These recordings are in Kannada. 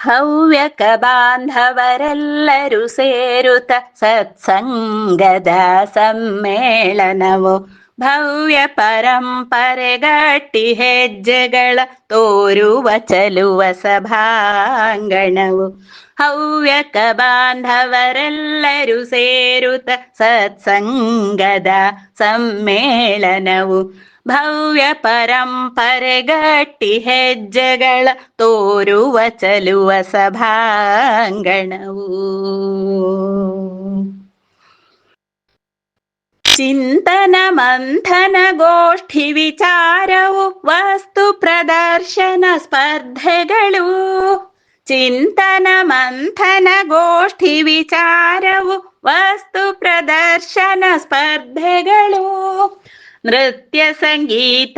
ಹವ್ಯಕ ಬಾಂಧವರೆಲ್ಲರೂ ಸೇರುತ್ತ ಸತ್ಸಂಗದ ಸಮ್ಮೇಳನವು ಭವ್ಯ ಪರಂಪರೆಗಟ್ಟಿ ಹೆಜ್ಜೆಗಳ ತೋರುವ ಚಲುವ ಸಭಾಂಗಣವು. ಹವ್ಯಕ ಬಾಂಧವರೆಲ್ಲರೂ ಸೇರುತ್ತ ಸತ್ಸಂಗದ ಸಮ್ಮೇಳನವು ಭವ್ಯ ಪರಂಪರೆಗಟ್ಟಿ ಹೆಜ್ಜೆಗಳ ತೋರುವ ಚಲುವ ಸಭಾಂಗಣವು. ಚಿಂತನ ಮಂಥನ ಗೋಷ್ಠಿ ವಿಚಾರವು ವಸ್ತು ಪ್ರದರ್ಶನ ಸ್ಪರ್ಧೆಗಳು. ಚಿಂತನ ಮಂಥನ ಗೋಷ್ಠಿ ವಿಚಾರವು ವಸ್ತು ಪ್ರದರ್ಶನ ಸ್ಪರ್ಧೆಗಳು. ನೃತ್ಯ ಸಂಗೀತ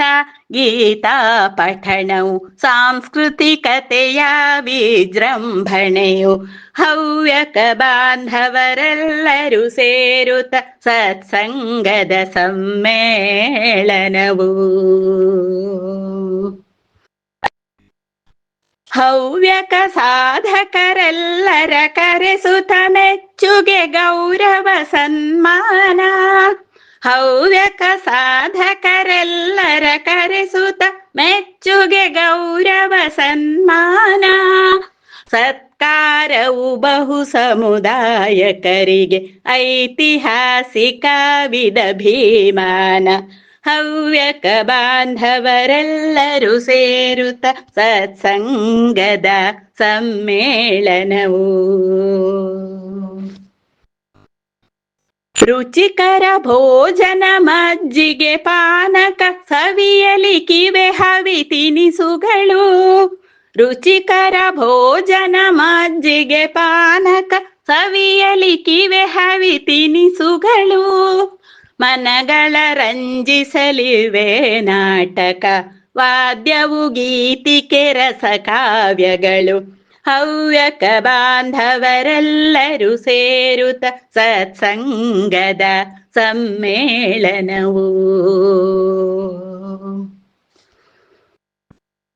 ಗೀತಾ ಪಠಣವು ಸಾಂಸ್ಕೃತಿಕತೆಯ ವಿಜೃಂಭಣೆಯು. ಹವ್ಯಕ ಬಾಂಧವರೆಲ್ಲರೂ ಸೇರುತ್ತ ಸತ್ಸಂಗದ ಸಮ್ಮೇಳನವು. ಹವ್ಯಕ ಸಾಧಕರೆಲ್ಲರ ಕರೆಸುತ್ತ ಮೆಚ್ಚುಗೆ ಗೌರವ ಸನ್ಮಾನ. ಹವ್ಯಕ ಸಾಧಕರೆಲ್ಲರ ಕರೆಸುತ್ತ ಮೆಚ್ಚುಗೆ ಗೌರವ ಸನ್ಮಾನ. ಸತ್ಕಾರವು ಬಹು ಸಮುದಾಯಕರಿಗೆ ಐತಿಹಾಸಿಕ ವಿಧಭಿಮಾನ. ಹವ್ಯಕ ಬಾಂಧವರೆಲ್ಲರೂ ಸೇರುತ್ತ ಸತ್ಸಂಗದ ಸಮ್ಮೇಳನವು. ರುಚಿಕರ ಭೋಜನ ಮಜ್ಜಿಗೆ ಪಾನಕ ಸವಿಯಲಿ ಕಿವೆ ಹವಿ ತಿನಿಸುಗಳು. ರುಚಿಕರ ಭೋಜನ ಮಜ್ಜಿಗೆ ಪಾನಕ ಸವಿಯಲಿ ಕಿವೆ ಹವಿ ತಿನಿಸುಗಳು. ಮನಗಳ ರಂಜಿಸಲಿವೆ ನಾಟಕ ವಾದ್ಯವು ಗೀತಿಕೆ ರಸ ಕಾವ್ಯಗಳು. ಹವ್ಯಕ ಬಾಂಧವರೆಲ್ಲರೂ ಸೇರುತ್ತ ಸತ್ಸಂಗದ ಸಮ್ಮೇಳನವು.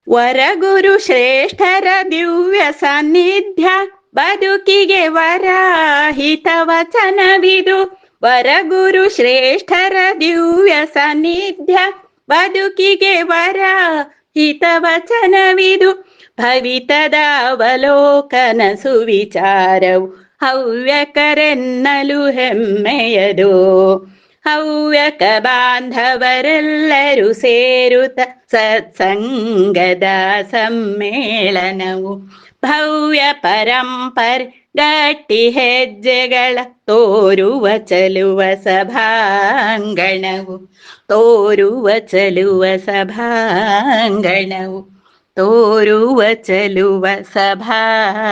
ವರಗುರು ಶ್ರೇಷ್ಠರ ದಿವ್ಯ ಸಾನ್ನಿಧ್ಯ ಬದುಕಿಗೆ ವರಹಿತ ವಚನವಿದು. ವರಗುರು ಶ್ರೇಷ್ಠರ ದಿವ್ಯ ಸಾನ್ನಿಧ್ಯ ಬದುಕಿಗೆ ವರಹಿತ ವಚನವಿದು. ಭವಿತದ ಅವಲೋಕನ ಸುವಿಚಾರವು ಹವ್ಯಕರೆನ್ನಲು ಹೆಮ್ಮೆಯದು. ಹವ್ಯಕ ಬಾಂಧವರೆಲ್ಲರೂ ಸೇರುತ್ತ ಸತ್ಸಂಗದ ಸಮ್ಮೇಳನವು. ಭವ್ಯ ಪರಂಪರೆ ಗಟ್ಟಿ ಹೆಜ್ಜೆಗಳ ತೋರುವ ಚಲುವ ಸಭಾಂಗಣವು. ತೋರುವ ಚಲುವ ಸಭಾಂಗಣವು. ತೋರುವ ಚಲುವ ಸಭಾಂಗಣವು.